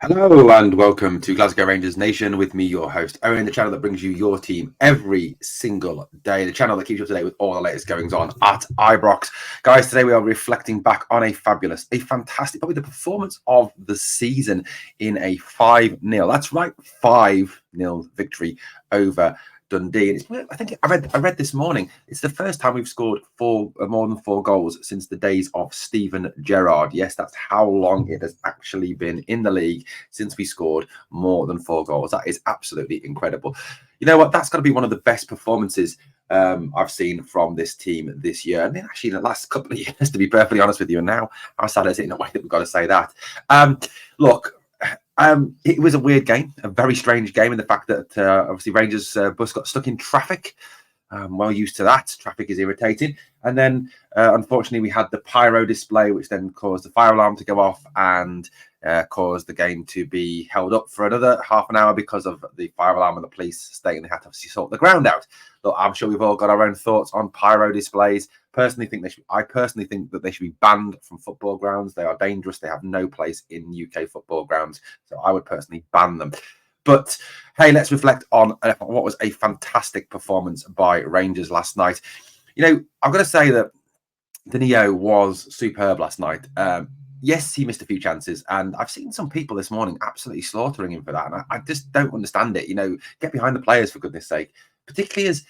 Hello and welcome to Glasgow Rangers Nation with me, your host, Owen, the channel that brings you your team every single day, the channel that keeps you up to date with all the latest goings on at Ibrox. Guys, today we are reflecting back on a fantastic, probably the performance of the season in a 5-0. That's right, 5-0 victory over Dundee. And I think I read this morning, it's the first time we've scored more than 4 goals since the days of Steven Gerrard. Yes, that's how long it has actually been in the league since we scored more than 4 goals. That is absolutely incredible. You know what? That's got to be one of the best performances I've seen from this team this year. And then actually in the last couple of years, to be perfectly honest with you. And now, how sad is it in a way that we've got to say that? Look, it was a weird game, a very strange game in the fact that obviously Rangers bus got stuck in traffic. Well used to that. Traffic is irritating. And then, unfortunately, we had the pyro display, which then caused the fire alarm to go off and caused the game to be held up for another half an hour because of the fire alarm and the police stating they had to obviously sort the ground out. Look, I'm sure we've all got our own thoughts on pyro displays. I personally think that they should be banned from football grounds. They are dangerous. They have no place in UK football grounds. So I would personally ban them. But hey, let's reflect on what was a fantastic performance by Rangers last night. You know, I've got to say that Danilo was superb last night. Yes, he missed a few chances, and I've seen some people this morning absolutely slaughtering him for that. And I just don't understand it. You know, get behind the players for goodness sake. Particularly as,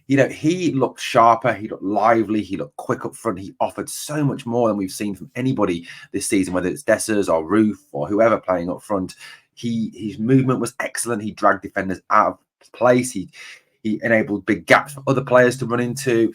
you know, he looked sharper, he looked lively, he looked quick up front. He offered so much more than we've seen from anybody this season, whether it's Dessers or Roof or whoever playing up front. His movement was excellent. He dragged defenders out of place. He enabled big gaps for other players to run into.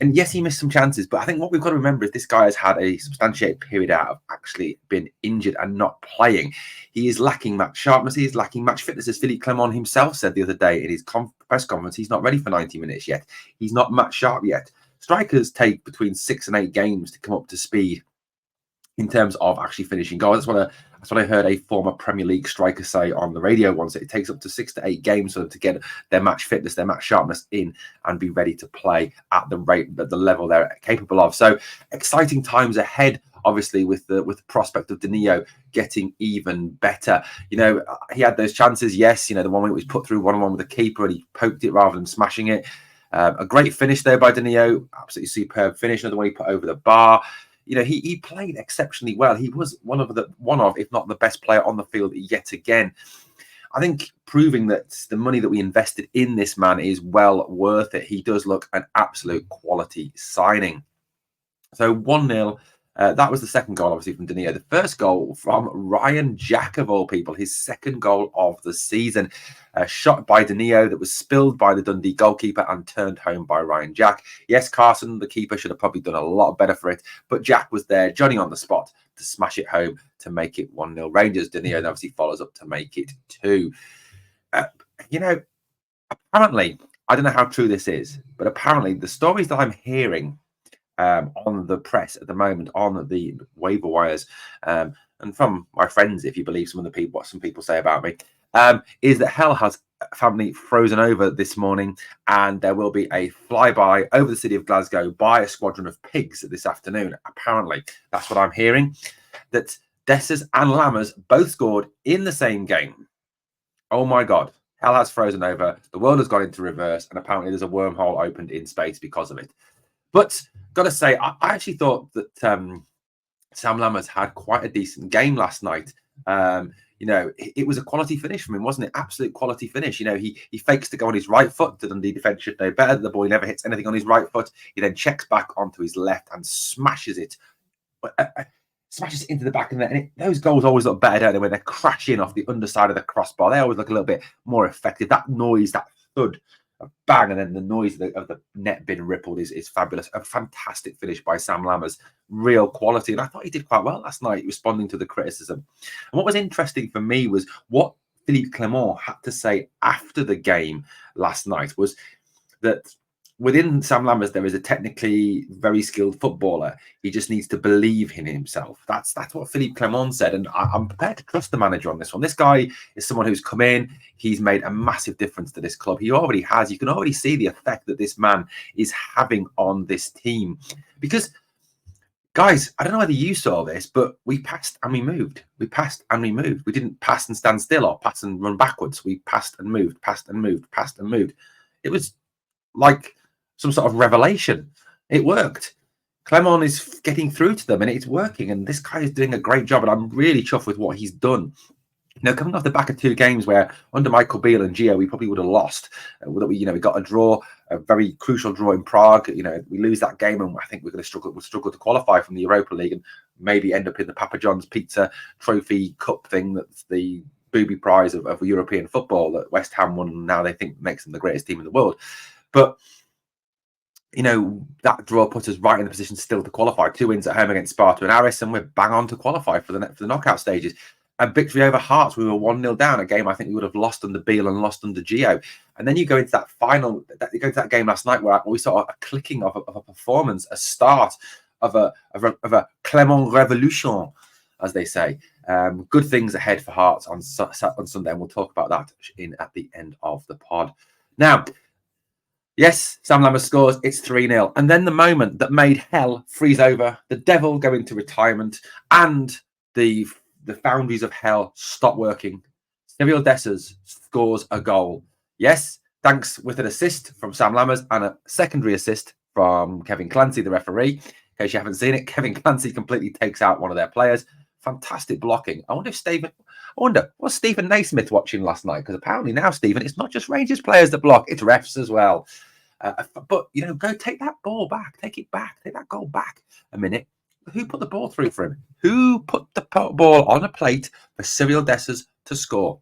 And yes, he missed some chances, but I think what we've got to remember is this guy has had a substantiated period out of actually been injured and not playing. He is lacking match sharpness. He is lacking match fitness, as Philippe Clement himself said the other day in his press conference. He's not ready for 90 minutes yet. He's not match sharp yet. Strikers take between 6 and 8 games to come up to speed in terms of actually finishing goals. That's what I heard a former Premier League striker say on the radio once. It takes up to 6 to 8 games for them to get their match fitness, their match sharpness in and be ready to play at the rate, at the level they're capable of. So exciting times ahead, obviously, with the prospect of Danilo getting even better. You know, he had those chances, yes, you know, the one where it was put through 1-on-1 with the keeper and he poked it rather than smashing it. A great finish there by Danilo, absolutely superb finish. Another one he put over the bar. You know, he played exceptionally well. He was one of, if not the best player on the field yet again. I think proving that the money that we invested in this man is well worth it. He does look an absolute quality signing. So 1-0. That was the second goal, obviously, from Danilo. The first goal from Ryan Jack, of all people, his second goal of the season. Shot by Danilo that was spilled by the Dundee goalkeeper and turned home by Ryan Jack. Yes, Carson, the keeper, should have probably done a lot better for it, but Jack was there, Johnny on the spot, to smash it home to make it 1-0 Rangers. Danilo obviously follows up to make it 2. You know, apparently, I don't know how true this is, but apparently the stories that I'm hearing on the press at the moment, on the waiver wires, and from my friends, if you believe some of the people, what some people say about me, is that hell has family frozen over this morning, and there will be a flyby over the city of Glasgow by a squadron of pigs this afternoon. Apparently, that's what I'm hearing. That Dessers and Lammers both scored in the same game. Oh my God. Hell has frozen over. The world has gone into reverse, and apparently there's a wormhole opened in space because of it. But got to say, I actually thought that Sam Lammers had quite a decent game last night. You know, it was a quality finish from him, wasn't it? Absolute quality finish. You know, he fakes to go on his right foot. The Dundee defence should know better. The boy never hits anything on his right foot. He then checks back onto his left and smashes it. Smashes it into the back of the net. And those goals always look better, don't they, when they're crashing off the underside of the crossbar. They always look a little bit more effective. That noise, that thud, a bang, and then the noise of the net being rippled is fabulous. A fantastic finish by Sam Lammers, real quality. And I thought he did quite well last night, responding to the criticism. And what was interesting for me was what Philippe Clement had to say after the game last night was that within Sam Lammers, there is a technically very skilled footballer. He just needs to believe in himself. That's what Philippe Clement said. And I'm prepared to trust the manager on this one. This guy is someone who's come in. He's made a massive difference to this club. He already has. You can already see the effect that this man is having on this team. Because Guys, I don't know whether you saw this, but we passed and we moved. We passed and we moved. We didn't pass and stand still or pass and run backwards. We passed and moved, passed and moved, passed and moved. It was like some sort of revelation. It worked. Clement is getting through to them and it's working. And this guy is doing a great job. And I'm really chuffed with what he's done. Coming off the back of 2 games where under Michael Beale and Gio, we probably would have lost. We got a draw, a very crucial draw in Prague. We lose that game, and I think we're going to struggle to qualify from the Europa League and maybe end up in the Papa John's Pizza Trophy Cup thing. That's the booby prize of European football that West Ham won. And now they think makes them the greatest team in the world. But that draw put us right in the position still to qualify. 2 wins at home against Sparta and Aris, and we're bang on to qualify for the knockout stages. A victory over Hearts, we were 1-0 down, a game I think we would have lost under Beale and lost under Gio. And then you go into that that game last night where we saw a clicking of a performance, a start of a Clement revolution, as they say. Good things ahead for Hearts on Sunday, and we'll talk about that at the end of the pod. Now, yes, Sam Lammers scores. It's 3-0. And then the moment that made hell freeze over, the devil go into retirement, and the foundries of hell stop working. Searle scores a goal. Yes, thanks with an assist from Sam Lammers and a secondary assist from Kevin Clancy, the referee. In case you haven't seen it, Kevin Clancy completely takes out one of their players. Fantastic blocking. I wonder, was Stephen Naismith watching last night? Because apparently now, Stephen, it's not just Rangers players that block, it's refs as well. But, go take that ball back. Take it back. Take that goal back a minute. Who put the ball through for him? Who put the ball on a plate for Searle to score?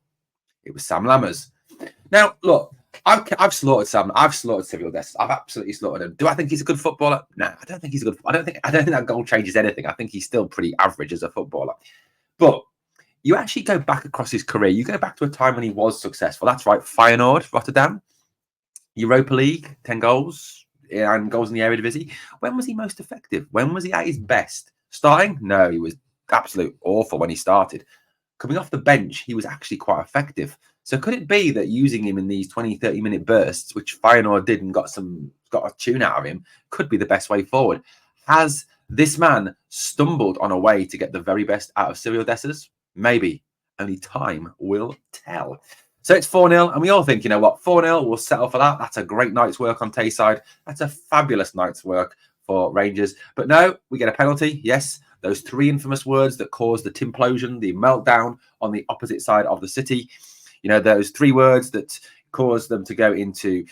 It was Sam Lammers. Now, look, I've slaughtered Sam. I've slaughtered Searle. I've absolutely slaughtered him. Do I think he's a good footballer? No, I don't think he's a good. I don't think that goal changes anything. I think he's still pretty average as a footballer. But you actually go back across his career. You go back to a time when he was successful. That's right, Feyenoord, Rotterdam, Europa League, 10 goals. And goals in the Eredivisie. When was he most effective? When was he at his best? Starting? No, he was absolute awful when he started. Coming off the bench, he was actually quite effective. So could it be that using him in these 20, 30-minute bursts, which Feyenoord did and got a tune out of him, could be the best way forward? Has this man stumbled on a way to get the very best out of Searle? Maybe. Only time will tell. So it's 4-0, and we all think, 4-0, we'll settle for that. That's a great night's work on Tayside. That's a fabulous night's work for Rangers. But no, we get a penalty. Yes, those 3 infamous words that caused the timplosion, the meltdown on the opposite side of the city. Those 3 words that caused them to go into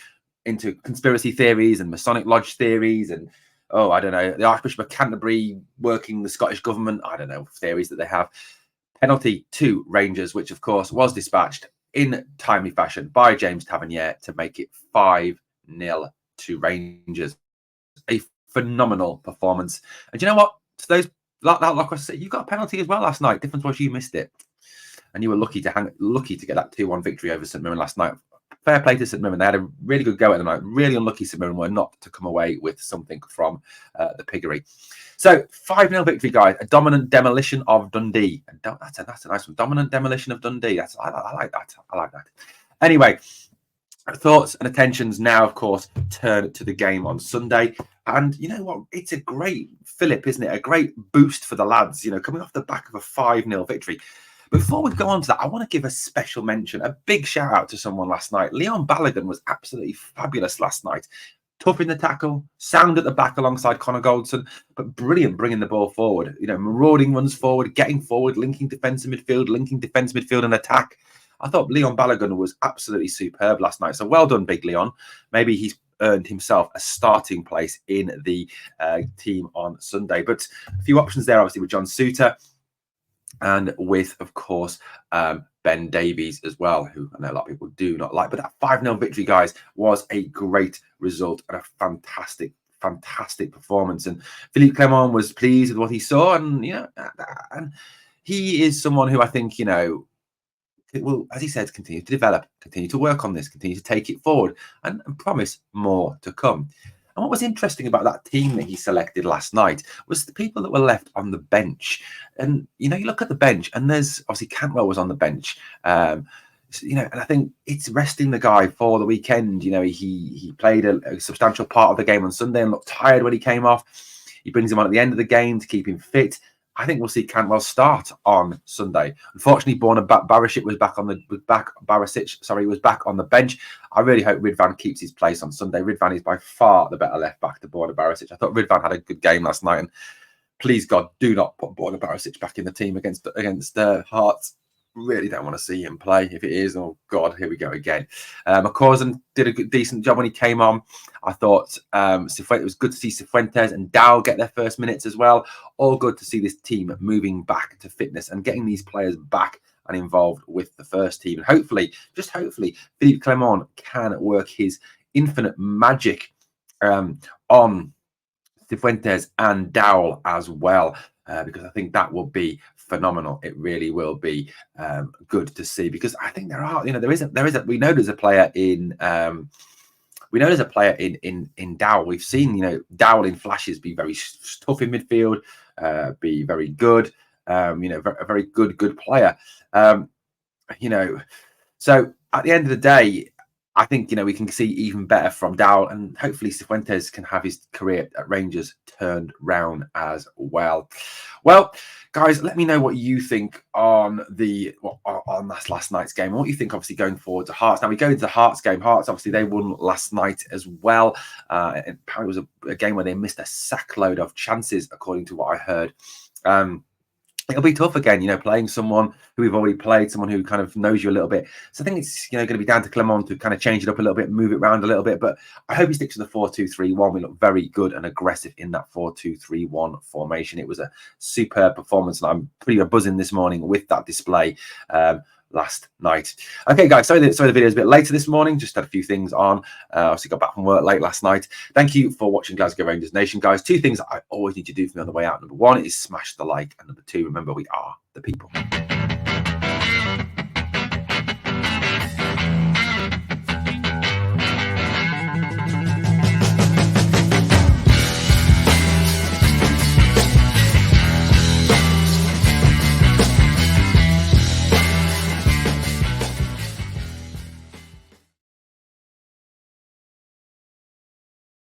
conspiracy theories and Masonic Lodge theories and, I don't know, the Archbishop of Canterbury working the Scottish government. I don't know, theories that they have. Penalty to Rangers, which, of course, was dispatched in timely fashion by James Tavernier to make it 5-0 to Rangers. A phenomenal performance. And do you know what? To those that you got a penalty as well last night. Difference was you missed it, and you were lucky to get that 2-1 victory over St Mirren last night. Fair play to St Mirren. They had a really good go at the night. Really unlucky St Mirren were not to come away with something from the piggery. So 5-0 victory, guys. A dominant demolition of Dundee. That's a nice one. Dominant demolition of Dundee. I like that. I like that. Anyway, thoughts and attentions now, of course, turn to the game on Sunday. And you know what? It's a great fillip, isn't it? A great boost for the lads, coming off the back of a 5-0 victory. Before we go on to that, I want to give a special mention, a big shout out to someone last night. Leon Balogun was absolutely fabulous last night. Tough in the tackle, sound at the back alongside Connor Goldson, but brilliant bringing the ball forward. Marauding runs forward, getting forward, linking defensive midfield and attack. I thought Leon Balogun was absolutely superb last night. So well done, Big Leon. Maybe he's earned himself a starting place in the team on Sunday. But a few options there, obviously, with John Suter and with, of course, Ben Davies as well, who I know a lot of people do not like. But that 5-0 victory, guys, was a great result and a fantastic performance. And Philippe Clement was pleased with what he saw. And, and he is someone who I think, will, as he said, continue to develop, continue to work on this, continue to take it forward and promise more to come. And what was interesting about that team that he selected last night was the people that were left on the bench. And, you look at the bench and there's obviously Cantwell was on the bench. And I think it's resting the guy for the weekend. He played a substantial part of the game on Sunday and looked tired when he came off. He brings him on at the end of the game to keep him fit. I think we'll see Cantwell start on Sunday. Unfortunately, Barisic was back on the bench. I really hope Ridvan keeps his place on Sunday. Ridvan is by far the better left back to Borna Barisic. I thought Ridvan had a good game last night, and please God, do not put Borna Barisic back in the team against Hearts. Really don't want to see him play. If it is, oh God, here we go again. McCausland did a decent job when he came on. I thought it was good to see Cifuentes and Dowell get their first minutes as well. All good to see this team moving back to fitness and getting these players back and involved with the first team. And hopefully, Philippe Clement can work his infinite magic on Cifuentes and Dowell as well, because I think that will be phenomenal. It really will be good to see, because I think we know there's a player in Dowell. We've seen Dowell in flashes be very tough in midfield, be very good, a very good player. So at the end of the day, I think we can see even better from Dowell, and hopefully Cifuentes can have his career at Rangers turned round as well. Well, guys, let me know what you think on last night's game, and what you think obviously going forward to Hearts. Now we go into the Hearts game. Hearts obviously they won last night as well. Apparently it was a game where they missed a sackload of chances, according to what I heard. It'll be tough again, playing someone who we've already played, someone who kind of knows you a little bit. So I think it's, going to be down to Clement to kind of change it up a little bit, move it around a little bit. But I hope he sticks to the 4-2-3-1. We look very good and aggressive in that 4-2-3-1 formation. It was a superb performance, and I'm pretty buzzing this morning with that display last night. Okay, guys, sorry the video is a bit later this morning. Just had a few things on. Obviously got back from work late last night. Thank you for watching Glasgow Rangers Nation, guys. 2 things that I always need you to do for me on the way out. Number 1 is smash the like, and number 2, remember, we are the people.